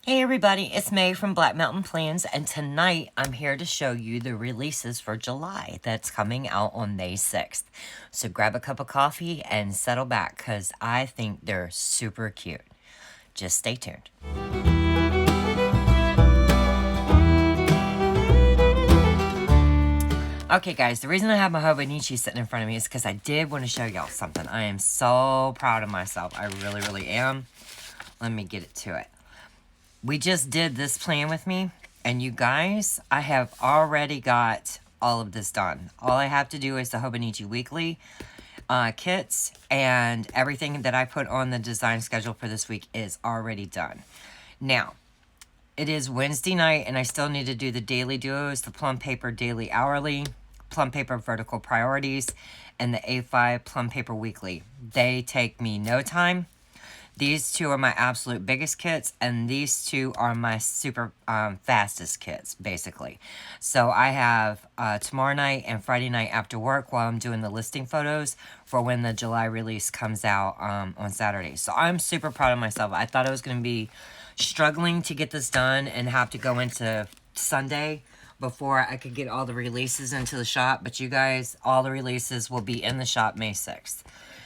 Hey everybody, it's May from Black Mountain Plans, and tonight I'm here to show you the releases for July that's coming out on May 6th. So grab a cup of coffee and settle back because I think they're super cute. Just stay tuned. Okay guys, the reason I have my Hobonichi sitting in front of me is because I did want to show y'all something. I am so proud of myself. I really am. Let me get it to it. We just did this plan with me, and you guys, I have already got all of this done. All I have to do is the Hobonichi Weekly kits, and everything that I put on the design schedule for this week is already done. Now, it is Wednesday night, and I still need to do the daily duos, the Plum Paper Daily Hourly, Plum Paper Vertical Priorities, and the A5 Plum Paper Weekly. They take me no time. These two are my absolute biggest kits, and these two are my super fastest kits, basically. So I have tomorrow night and Friday night after work while I'm doing the listing photos for when the July release comes out on Saturday. So I'm super proud of myself. I thought I was going to be struggling to get this done and have to go into Sunday before I could get all the releases into the shop. But you guys, all the releases will be in the shop May 6th.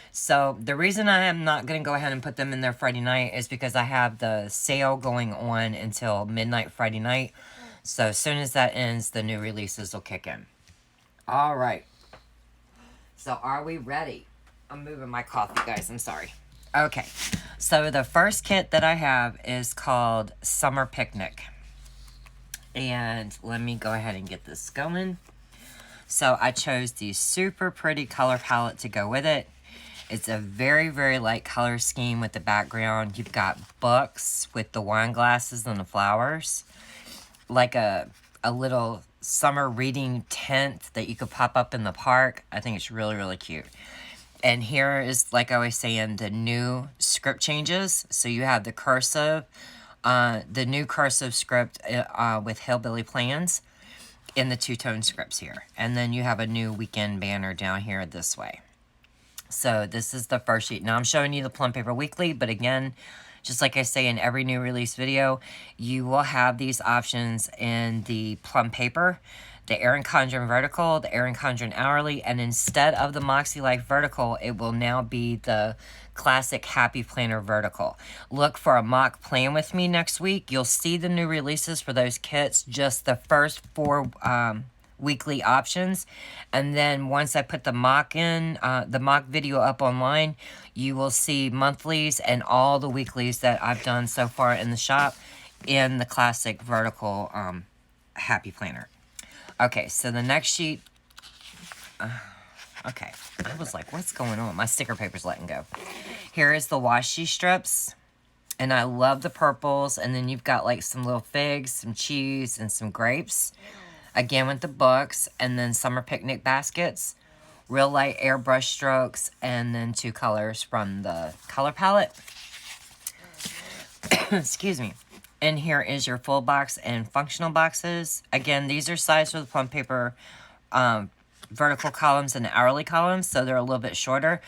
So the reason I am not going to go ahead and put them in there Friday night is because I have the sale going on until midnight Friday night. So as soon as that ends, the new releases will kick in. All right. So are we ready? I'm moving my coffee, guys. I'm sorry. Okay. So the first kit that I have is called Summer Picnic. And let me go ahead and get this going. So I chose the super pretty color palette to go with it. It's a very light color scheme with the background. You've got books with the wine glasses and the flowers. Like a little summer reading tent that you could pop up in the park. I think it's really cute. And here is, like I was saying, the new script changes. So you have the cursive, the new cursive script with Hillbilly Plans in the two-tone scripts here. And then you have a new weekend banner down here this way. So this is the first sheet. Now I'm showing you the Plum Paper Weekly, but again, just like I say in every new release video, you will have these options in the Plum Paper, the Erin Condren Vertical, the Erin Condren Hourly, and instead of the Moxie Life Vertical, it will now be the classic Happy Planner Vertical. Look for a mock plan with me next week. You'll see the new releases for those kits, just the first four weekly options, and then once I put the mock in, the mock video up online, you will see monthlies and all the weeklies that I've done so far in the shop in the classic vertical Happy Planner. Okay, so the next sheet, okay, I was like, what's going on? My sticker paper's letting go. Here is the washi strips, and I love the purples, and then you've got like some little figs, some cheese, and some grapes. Again with the books, and then summer picnic baskets, real light airbrush strokes, and then two colors from the color palette. Excuse me. And here is your full box and functional boxes. Again, these are sized for the Plum Paper vertical columns and the hourly columns, so they're a little bit shorter.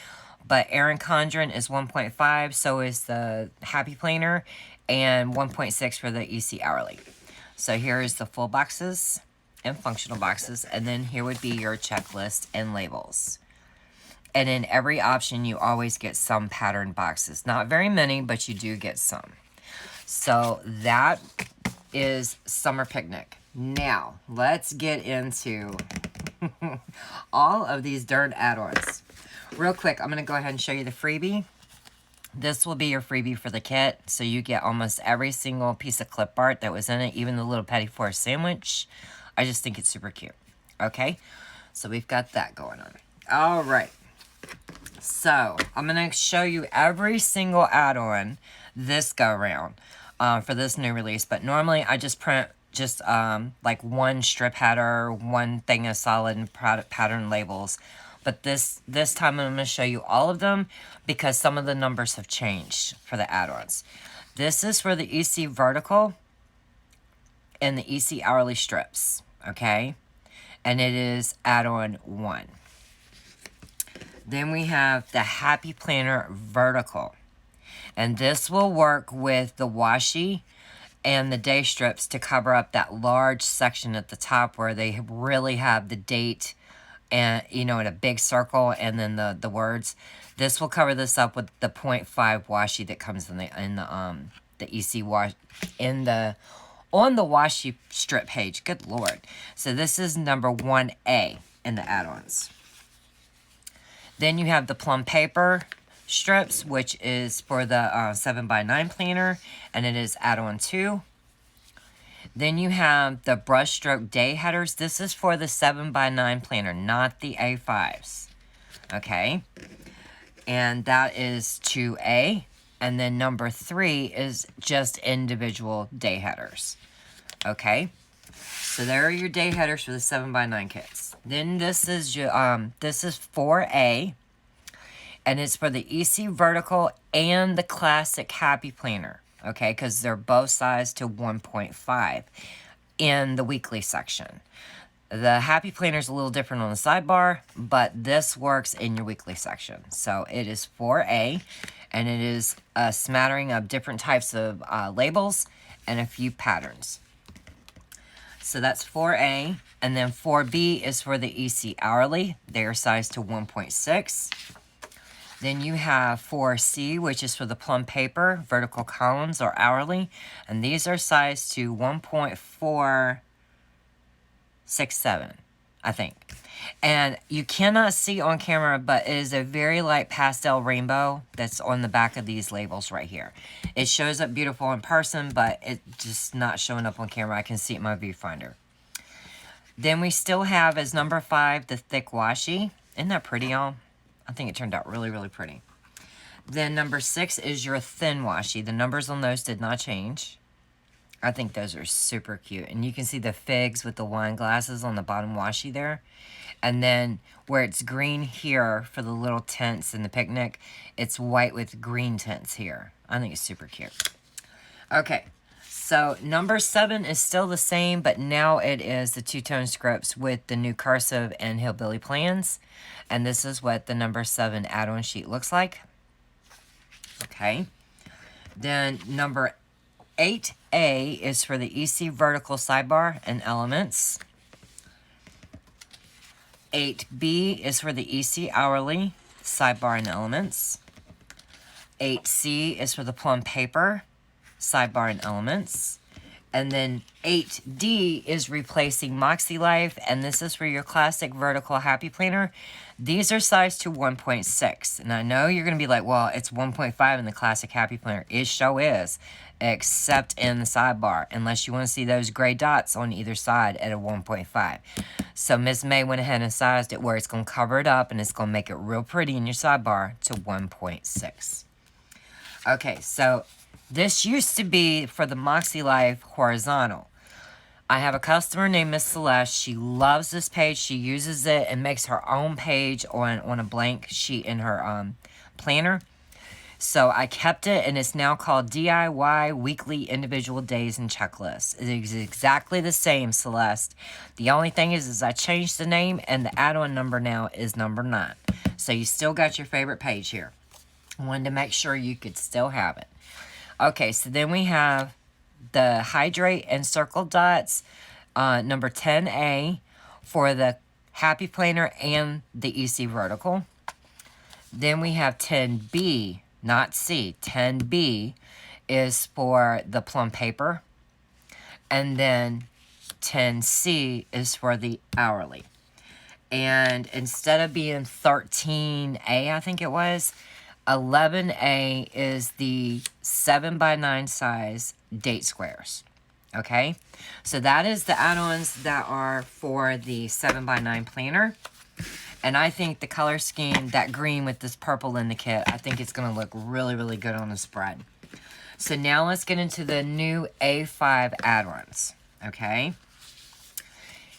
But Erin Condren is 1.5, so is the Happy Planner, and 1.6 for the EC Hourly. So here is the full boxes and functional boxes, and then here would be your checklist and labels. And in every option you always get some pattern boxes, not very many, but you do get some. So that is Summer Picnic. Now let's get into all of these darn add-ons real quick. I'm going to go ahead and show you the freebie. This will be your freebie for the kit, so you get almost every single piece of clip art that was in it, even the little Petit Four sandwich. I just think it's super cute. Okay, so we've got that going on. All right, so I'm going to show you every single add-on this go-around for this new release. But normally I just print just like one strip header, one thing of solid and pattern labels. But this time I'm going to show you all of them because some of the numbers have changed for the add-ons. This is for the EC Vertical and the EC Hourly strips. Okay, and it is add-on 1. Then we have the Happy Planner Vertical, and this will work with the washi and the day strips to cover up that large section at the top where they really have the date and, you know, in a big circle, and then the words. This will cover this up with the 0.5 washi that comes in the EC wash on the washi strip page. Good Lord. So this is number 1A in the add-ons. Then you have the plum paper strips, which is for the 7x9 planner, and it is add-on 2. Then you have the brushstroke day headers. This is for the 7x9 planner, not the A5s. Okay. And that is 2A. And then number 3 is just individual day headers. Okay. So there are your day headers for the 7x9 kits. Then this is your this is 4A. And it's for the EC Vertical and the Classic Happy Planner. Okay, because they're both sized to 1.5 in the weekly section. The Happy Planner is a little different on the sidebar, but this works in your weekly section. So it is 4A, and it is a smattering of different types of labels and a few patterns. So that's 4A, and then 4B is for the EC Hourly. They are sized to 1.6. Then you have 4C, which is for the plum paper, vertical columns or hourly. And these are sized to 1.467, I think. And you cannot see on camera, but it is a very light pastel rainbow that's on the back of these labels right here. It shows up beautiful in person, but it's just not showing up on camera. I can see it in my viewfinder. Then we still have as number 5, the thick washi. Isn't that pretty, y'all? I think it turned out really, really pretty. Then number 6 is your thin washi. The numbers on those did not change. I think those are super cute. And you can see the figs with the wine glasses on the bottom washi there. And then where it's green here for the little tents in the picnic, it's white with green tents here. I think it's super cute. Okay, so number 7 is still the same, but now it is the two-tone scripts with the new cursive and hillbilly plans. And this is what the number 7 add-on sheet looks like. Okay. Then number 8A is for the EC Vertical Sidebar and Elements. 8B is for the EC Hourly Sidebar and Elements. 8C is for the Plum Paper Sidebar and Elements. And then 8D is replacing Moxie Life, and this is for your Classic Vertical Happy Planner. These are sized to 1.6. And I know you're going to be like, well, it's 1.5 in the Classic Happy Planner. It sure is, except in the sidebar, unless you want to see those gray dots on either side at a 1.5. So Miss May went ahead and sized it where it's going to cover it up, and it's going to make it real pretty in your sidebar to 1.6. Okay, so this used to be for the Moxie Life horizontal. I have a customer named Miss Celeste. She loves this page. She uses it and makes her own page on a blank sheet in her planner. So I kept it, and it's now called DIY Weekly Individual Days and Checklists. It is exactly the same, Celeste. The only thing is I changed the name, and the add-on number now is number 9. So you still got your favorite page here. I wanted to make sure you could still have it. Okay, so then we have the Hydrate and Circle Dots, number 10A, for the Happy Planner and the EC Vertical. Then we have 10B, not C. 10B is for the Plum Paper. And then 10C is for the Hourly. And instead of being 13A, I think it was, 11A is the 7x9 size date squares. Okay, so that is the add-ons that are for the 7x9 planner. And I think the color scheme, that green with this purple in the kit, I think it's going to look really, really good on the spread. So now let's get into the new A5 add-ons. Okay,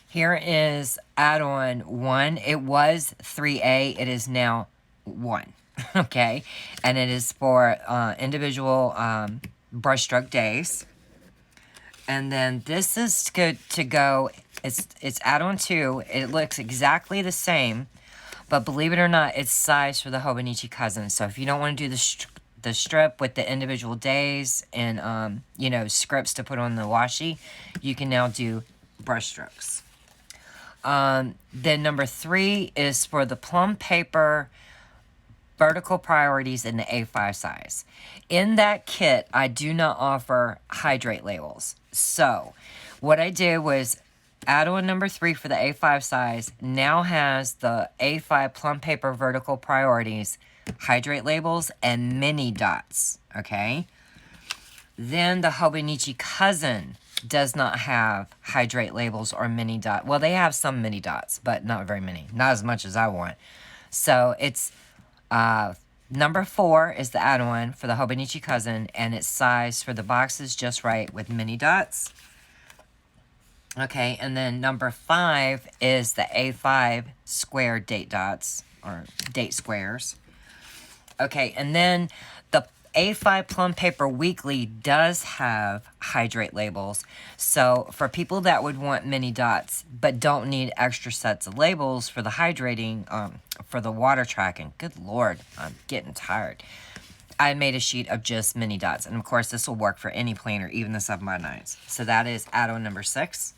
here is add-on 1. It was 3A. It is now 1. Okay, and it is for individual brushstroke days. And then this is good to go. It's add-on 2. It looks exactly the same, but believe it or not, it's sized for the Hobonichi Cousins. So if you don't want to do the strip with the individual days and, you know, scripts to put on the washi, you can now do brush strokes. Then number 3 is for the plum paper vertical priorities in the A5 size. In that kit, I do not offer hydrate labels. So what I did was add-on number 3 for the A5 size now has the A5 plum paper vertical priorities, hydrate labels, and mini dots, okay? Then the Hobonichi Cousin does not have hydrate labels or mini dot. Well, they have some mini dots, but not very many. Not as much as I want. So it's number 4 is the add-on for the Hobonichi Cousin, and it's sized for the boxes just right with mini dots. Okay, and then number 5 is the A5 square date dots, or date squares. Okay, and then the A5 Plum Paper Weekly does have hydrate labels. So for people that would want mini dots but don't need extra sets of labels for the hydrating, for the water tracking, good Lord, I'm getting tired. I made a sheet of just mini dots. And of course, this will work for any planner, even the 7x9s. So that is add-on number 6.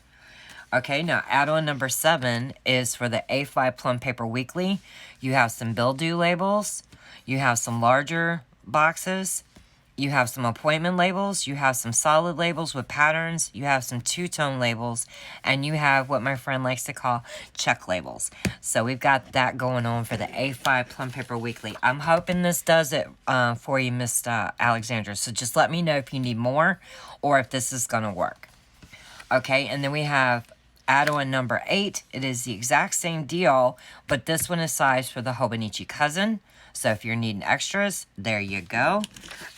Okay, now add-on number 7 is for the A5 Plum Paper Weekly. You have some bill due labels. You have some larger boxes. You have some appointment labels. You have some solid labels with patterns. You have some two-tone labels. And you have what my friend likes to call check labels. So we've got that going on for the A5 Plum Paper Weekly. I'm hoping this does it for you, Miss Alexandra. So just let me know if you need more or if this is going to work. Okay, and then we have add-on number 8. It is the exact same deal, but this one is sized for the Hobonichi Cousin. So if you're needing extras, there you go.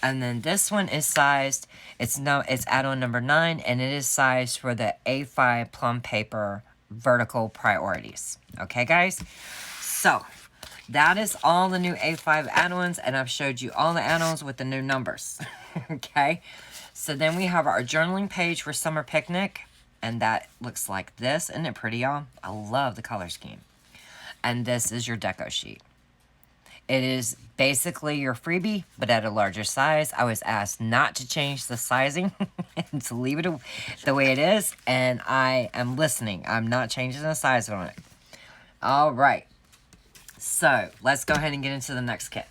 And then this one is sized, it's add-on number 9, and it is sized for the A5 Plum Paper Vertical Priorities. Okay, guys? So that is all the new A5 add-ons, and I've showed you all the add-ons with the new numbers. Okay? So then we have our journaling page for Summer Picnic. And that looks like this. Isn't it pretty, y'all? I love the color scheme. And this is your deco sheet. It is basically your freebie, but at a larger size. I was asked not to change the sizing and to leave it the way it is. And I am listening. I'm not changing the size on it. All right. So let's go ahead and get into the next kit.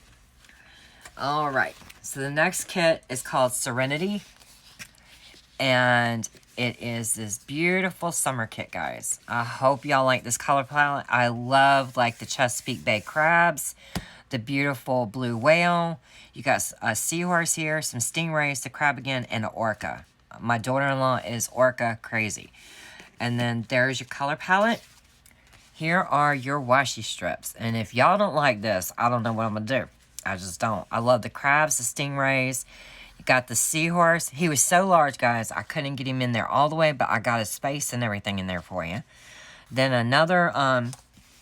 All right. So the next kit is called Serenity. And it is this beautiful summer kit, guys. I hope y'all like this color palette. I love, like, the Chesapeake Bay crabs, the beautiful blue whale. You got a seahorse here, some stingrays, the crab again, and an orca. My daughter-in-law is orca crazy. And then there's your color palette. Here are your washi strips. And if y'all don't like this, I don't know what I'm going to do. I just don't. I love the crabs, the stingrays. Got the seahorse. He was so large, guys, I couldn't get him in there all the way, but I got his space and everything in there for you. Then another,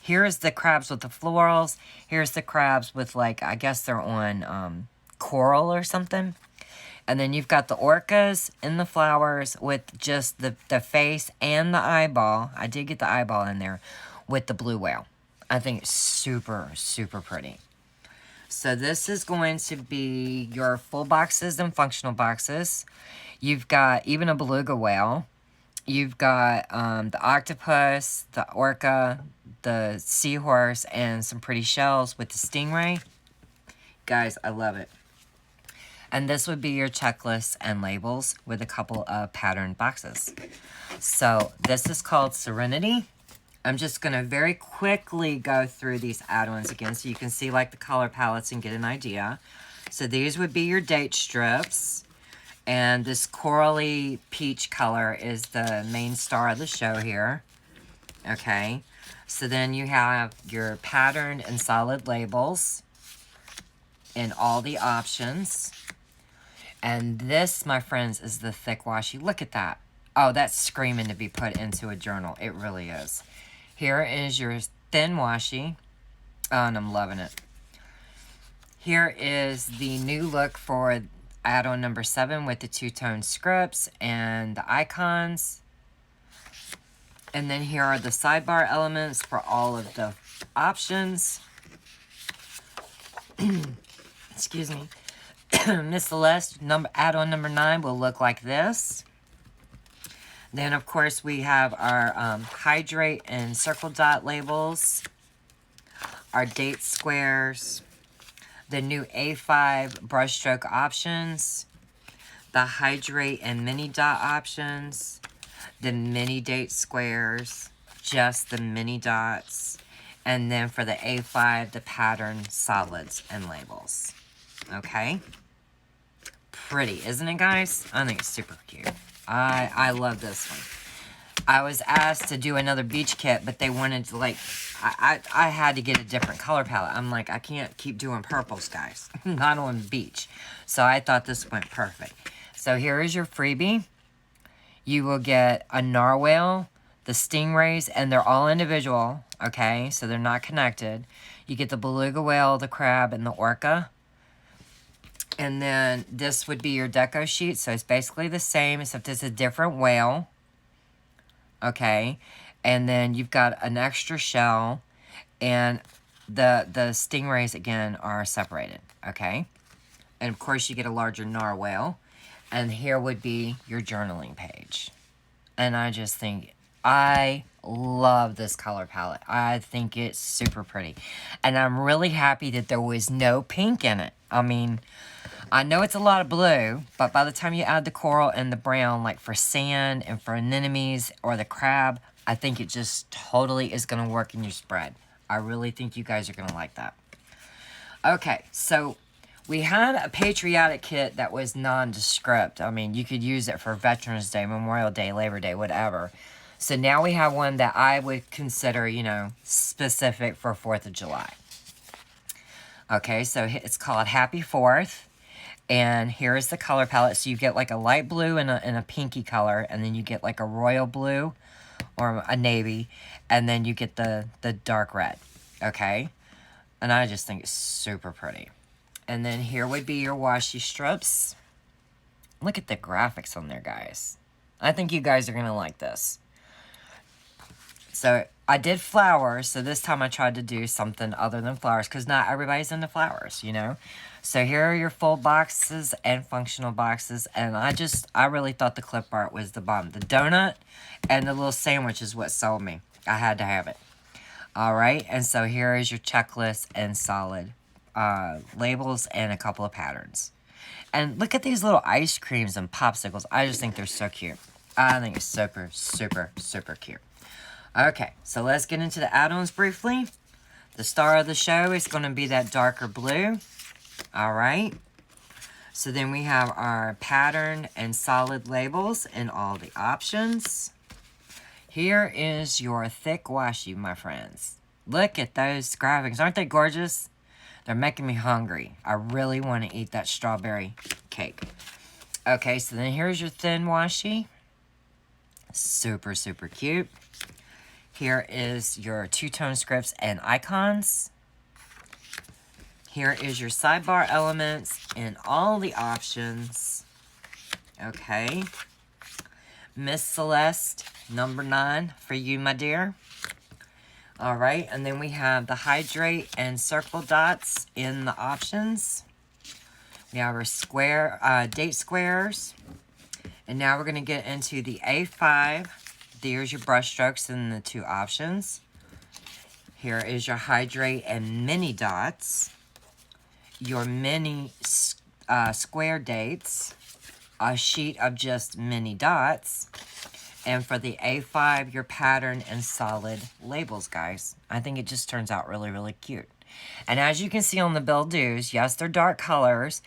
here's the crabs with the florals. Here's the crabs with, like, I guess they're on coral or something. And then you've got the orcas in the flowers with just the face and the eyeball. I did get the eyeball in there with the blue whale. I think it's super, super pretty. So this is going to be your full boxes and functional boxes. You've got even a beluga whale. You've got the octopus, the orca, the seahorse, and some pretty shells with the stingray. Guys, I love it. And this would be your checklist and labels with a couple of patterned boxes. So this is called Serenity. I'm just going to very quickly go through these add-ons again so you can see, like, the color palettes and get an idea. So these would be your date strips. And this corally peach color is the main star of the show here. Okay. So then you have your patterned and solid labels in all the options. And this, my friends, is the thick washi. Look at that. Oh, that's screaming to be put into a journal. It really is. Here is your thin washi. Oh, and I'm loving it. Here is the new look for add-on number 7 with the two-tone scripts and the icons. And then here are the sidebar elements for all of the options. Excuse me. Miss Celeste add-on number 9 will look like this. Then, of course, we have our hydrate and circle dot labels, our date squares, the new A5 brushstroke options, the hydrate and mini dot options, the mini date squares, just the mini dots, and then for the A5, the pattern solids and labels. Okay? Pretty, isn't it, guys? I think it's super cute. I love this one. I was asked to do another beach kit, but they wanted to, like, I had to get a different color palette. I'm like, I can't keep doing purples, guys. Not on the beach. So I thought this went perfect. So here is your freebie. You will get a narwhal, the stingrays, and they're all individual, okay? So they're not connected. You get the beluga whale, the crab, and the orca. And then this would be your deco sheet. So it's basically the same, except it's a different whale. Okay. And then you've got an extra shell. And the stingrays, again, are separated. Okay. And, of course, you get a larger narwhal. And here would be your journaling page. And I just think, I love this color palette. I think it's super pretty. And I'm really happy that there was no pink in it. I mean, I know it's a lot of blue, but by the time you add the coral and the brown, like for sand and for anemones or the crab, I think it just totally is going to work in your spread. I really think you guys are going to like that. Okay, so we had a patriotic kit that was nondescript. I mean, you could use it for Veterans Day, Memorial Day, Labor Day, whatever. So now we have one that I would consider, you know, specific for 4th of July. Okay, so it's called Happy 4th. And here is the color palette. So you get like a light blue and a pinky color. And then you get like a royal blue or a navy. And then you get the dark red. Okay? And I just think it's super pretty. And then here would be your washi strips. Look at the graphics on there, guys. I think you guys are going to like this. So I did flowers. So this time I tried to do something other than flowers. Because not everybody's into flowers, you know. So here are your full boxes and functional boxes. And I really thought the clip art was the bomb. The donut and the little sandwich is what sold me. I had to have it. Alright, and so here is your checklist and solid labels and a couple of patterns. And look at these little ice creams and popsicles. I just think they're so cute. I think it's super, super, super cute. Okay, so let's get into the add-ons briefly. The star of the show is going to be that darker blue. Alright, so then we have our pattern and solid labels and all the options. Here is your thick washi, my friends. Look at those graphics. Aren't they gorgeous? They're making me hungry. I really want to eat that strawberry cake. Okay, so then here's your thin washi. Super, super cute. Here is your two-tone scripts and icons. Here is your sidebar elements and all the options. Okay. Miss Celeste, number 9 for you, my dear. Alright, and then we have the hydrate and circle dots in the options. We have our square, date squares. And now we're going to get into the A5. There's your brush strokes in the 2 options. Here is your hydrate and mini dots. Your mini square dates, a sheet of just mini dots, and for the A5, your pattern and solid labels, guys. I think it just turns out really, really cute. And as you can see on the bill dues, yes, they're dark colors,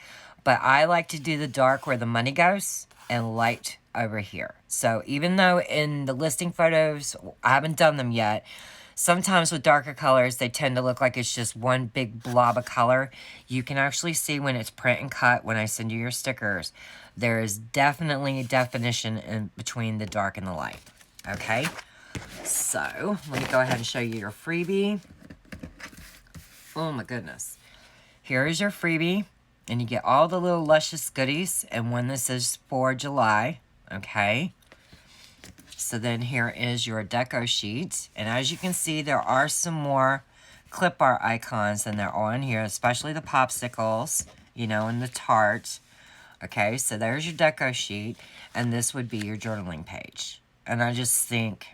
but I like to do the dark where the money goes and light over here. So even though in the listing photos, I haven't done them yet, sometimes with darker colors, they tend to look like it's just one big blob of color. You can actually see when it's print and cut when I send you your stickers. There is definitely a definition in between the dark and the light. Okay? So, let me go ahead and show you your freebie. Oh my goodness. Here is your freebie. And you get all the little luscious goodies. And when this is for July. Okay? So then here is your deco sheet. And as you can see, there are some more clip art icons and they're on here, especially the popsicles you know, in the tart. Okay, so there's your deco sheet, and this would be your journaling page. And I just think,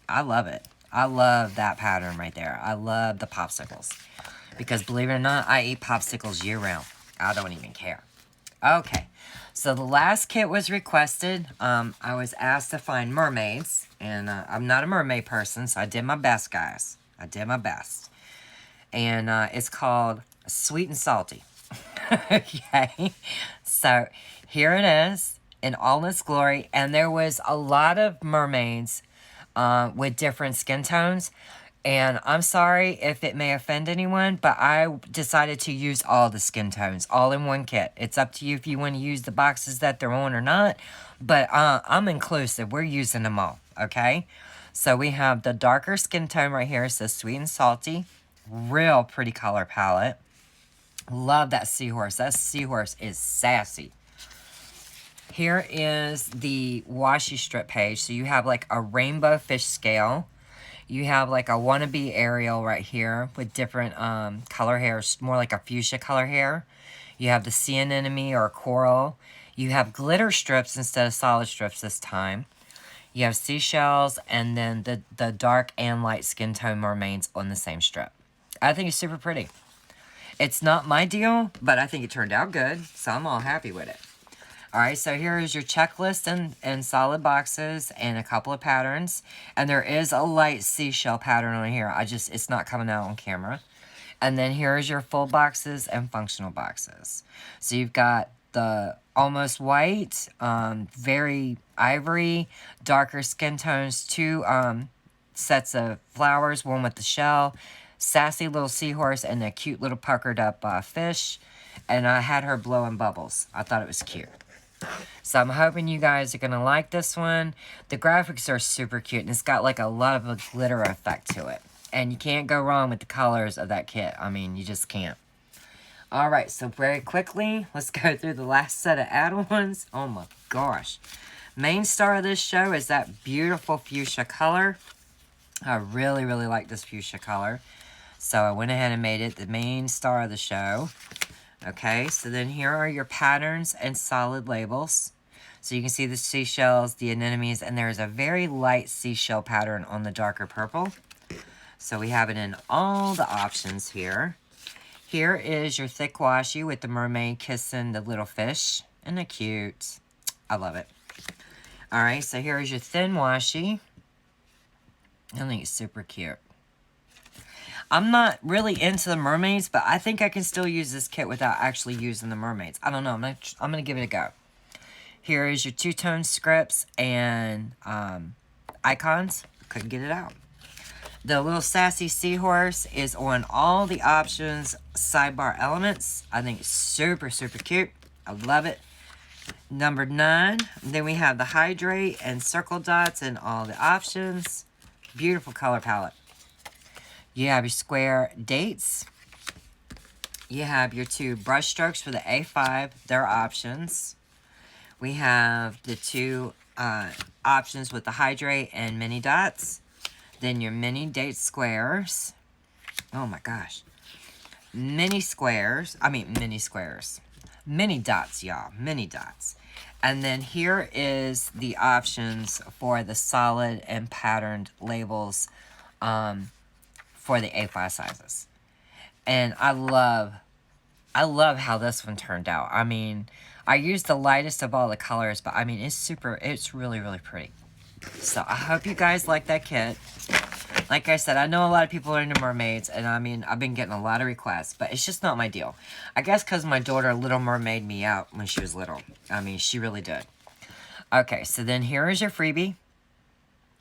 I love it. I love that pattern right there. I love the popsicles. Because believe it or not, I eat popsicles year round. I don't even care. Okay, so the last kit was requested. I was asked to find mermaids, and I'm not a mermaid person, so I did my best, guys. I did my best. And it's called Sweet and Salty. Okay, so here it is in all its glory, and there was a lot of mermaids with different skin tones. And I'm sorry if it may offend anyone, but I decided to use all the skin tones, all in one kit. It's up to you if you want to use the boxes that they're on or not, but I'm inclusive. We're using them all, okay? So we have the darker skin tone right here. It says Sweet and Salty. Real pretty color palette. Love that seahorse. That seahorse is sassy. Here is the washi strip page. So you have like a rainbow fish scale. You have like a wannabe Ariel right here with different color hairs, more like a fuchsia color hair. You have the sea anemone or coral. You have glitter strips instead of solid strips this time. You have seashells, and then the dark and light skin tone mermaids on the same strip. I think it's super pretty. It's not my deal, but I think it turned out good, so I'm all happy with it. Alright, so here is your checklist and solid boxes and a couple of patterns. And there is a light seashell pattern on here. It's not coming out on camera. And then here is your full boxes and functional boxes. So you've got the almost white, very ivory, darker skin tones, two sets of flowers, one with the shell, sassy little seahorse, and a cute little puckered up fish. And I had her blowing bubbles. I thought it was cute. So I'm hoping you guys are going to like this one. The graphics are super cute, and it's got like a lot of a glitter effect to it. And you can't go wrong with the colors of that kit. I mean, you just can't. Alright, so very quickly, let's go through the last set of add-ons. Oh my gosh. Main star of this show is that beautiful fuchsia color. I really, really like this fuchsia color. So I went ahead and made it the main star of the show. Okay, so then here are your patterns and solid labels. So you can see the seashells, the anemones, and there's a very light seashell pattern on the darker purple. So we have it in all the options here. Here is your thick washi with the mermaid kissing the little fish. Isn't it cute? I love it. Alright, so here is your thin washi. I think it's super cute. I'm not really into the mermaids, but I think I can still use this kit without actually using the mermaids. I don't know. I'm gonna give it a go. Here is your two-tone scripts and icons. Couldn't get it out. The little sassy seahorse is on all the options sidebar elements. I think it's super, super cute. I love it. Number 9. Then we have the hydrate and circle dots and all the options. Beautiful color palette. You have your square dates. You have your 2 brush strokes for the A5. Their options. We have the 2 options with the hydrate and mini dots. Then your mini date squares. Oh my gosh. Mini squares. Mini dots, y'all. Mini dots. And then here is the options for the solid and patterned labels for the A5 sizes. And I love how this one turned out. I mean, I used the lightest of all the colors, but I mean, it's really, really pretty. So I hope you guys like that kit. Like I said, I know a lot of people are into mermaids, and I mean, I've been getting a lot of requests, but it's just not my deal. I guess because my daughter Little Mermaid me out when she was little. I mean, she really did. Okay, so then here is your freebie.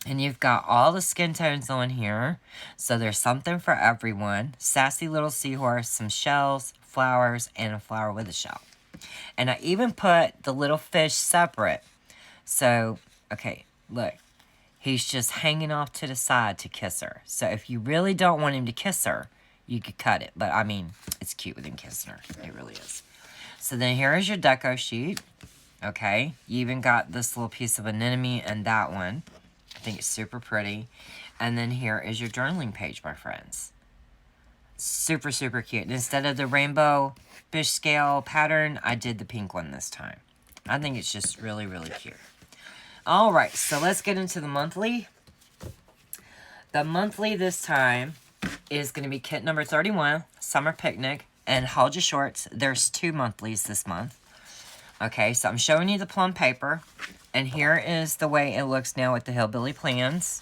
And you've got all the skin tones on here. So there's something for everyone. Sassy little seahorse, some shells, flowers, and a flower with a shell. And I even put the little fish separate. So, okay, look. He's just hanging off to the side to kiss her. So if you really don't want him to kiss her, you could cut it. But, I mean, it's cute with him kissing her. It really is. So then here is your deco sheet. Okay. You even got this little piece of anemone and that one. I think it's super pretty. And then here is your journaling page, my friends. Super, super cute. Instead of the rainbow fish scale pattern, I did the pink one this time. I think it's just really, really cute. Alright, so let's get into the monthly. The monthly this time is going to be kit number 31, Summer Picnic, and Hold Your Shorts. There's 2 monthlies this month. Okay, so I'm showing you the plum paper, and here is the way it looks now with the Hillbilly Plans.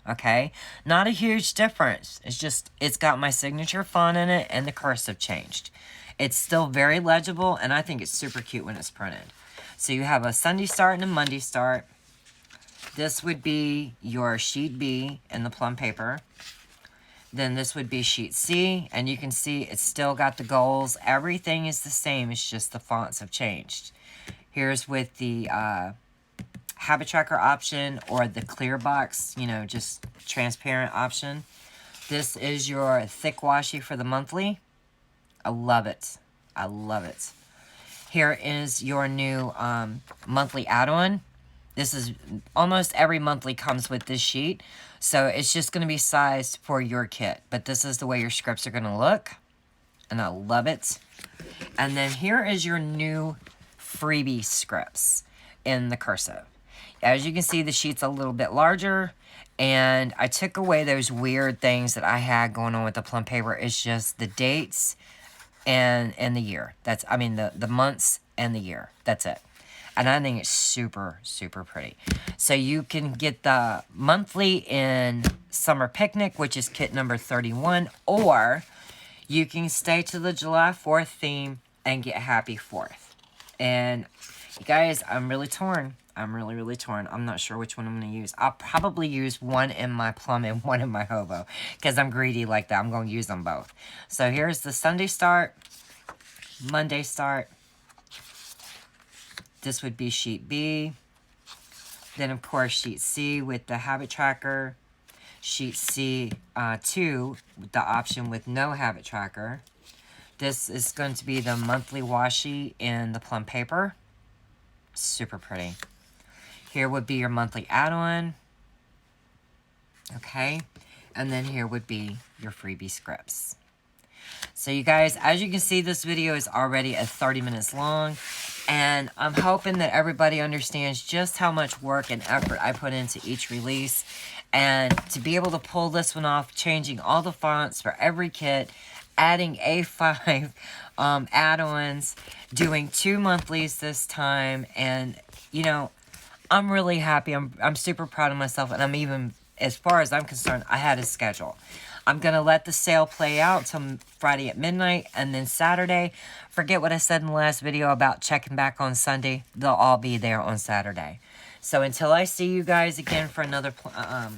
Okay, not a huge difference. It's just, it's got my signature font in it, and the cursive changed. It's still very legible, and I think it's super cute when it's printed. So you have a Sunday start and a Monday start. This would be your sheet B in the plum paper. Then this would be sheet C, and you can see it's still got the goals. Everything is the same, it's just the fonts have changed. Here's with the habit tracker option or the clear box, you know, just transparent option. This is your thick washi for the monthly. I love it. I love it. Here is your new monthly add-on. This is, almost every monthly comes with this sheet. So it's just going to be sized for your kit. But this is the way your scripts are going to look. And I love it. And then here is your new freebie scripts in the cursive. As you can see, the sheet's a little bit larger. And I took away those weird things that I had going on with the plum paper. It's just the dates and the year. That's, I mean, the months and the year. That's it. And I think it's super, super pretty. So you can get the monthly in Summer Picnic, which is kit number 31. Or you can stay to the July 4th theme and get Happy 4th. And you guys, I'm really torn. I'm really, really torn. I'm not sure which one I'm going to use. I'll probably use one in my plum and one in my hobo. Because I'm greedy like that. I'm going to use them both. So here's the Sunday start. Monday start. This would be sheet B. Then, of course, sheet C with the habit tracker. Sheet C 2 with the option with no habit tracker. This is going to be the monthly washi in the plum paper. Super pretty. Here would be your monthly add-on. Okay. And then here would be your freebie scripts. So you guys, as you can see, this video is already at 30 minutes long. And I'm hoping that everybody understands just how much work and effort I put into each release. And to be able to pull this one off, changing all the fonts for every kit, adding A5 add-ons, doing 2 monthlies this time. And, you know, I'm really happy. I'm super proud of myself. And I'm even, as far as I'm concerned, I had a schedule. I'm going to let the sale play out till Friday at midnight, and then Saturday, forget what I said in the last video about checking back on Sunday. They'll all be there on Saturday. So until I see you guys again for another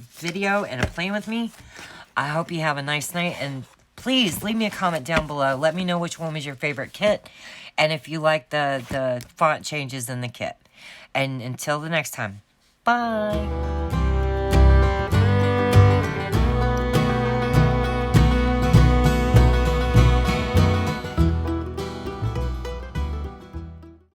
video and a plan with me, I hope you have a nice night, and please leave me a comment down below. Let me know which one was your favorite kit, and if you like the font changes in the kit. And until the next time, bye!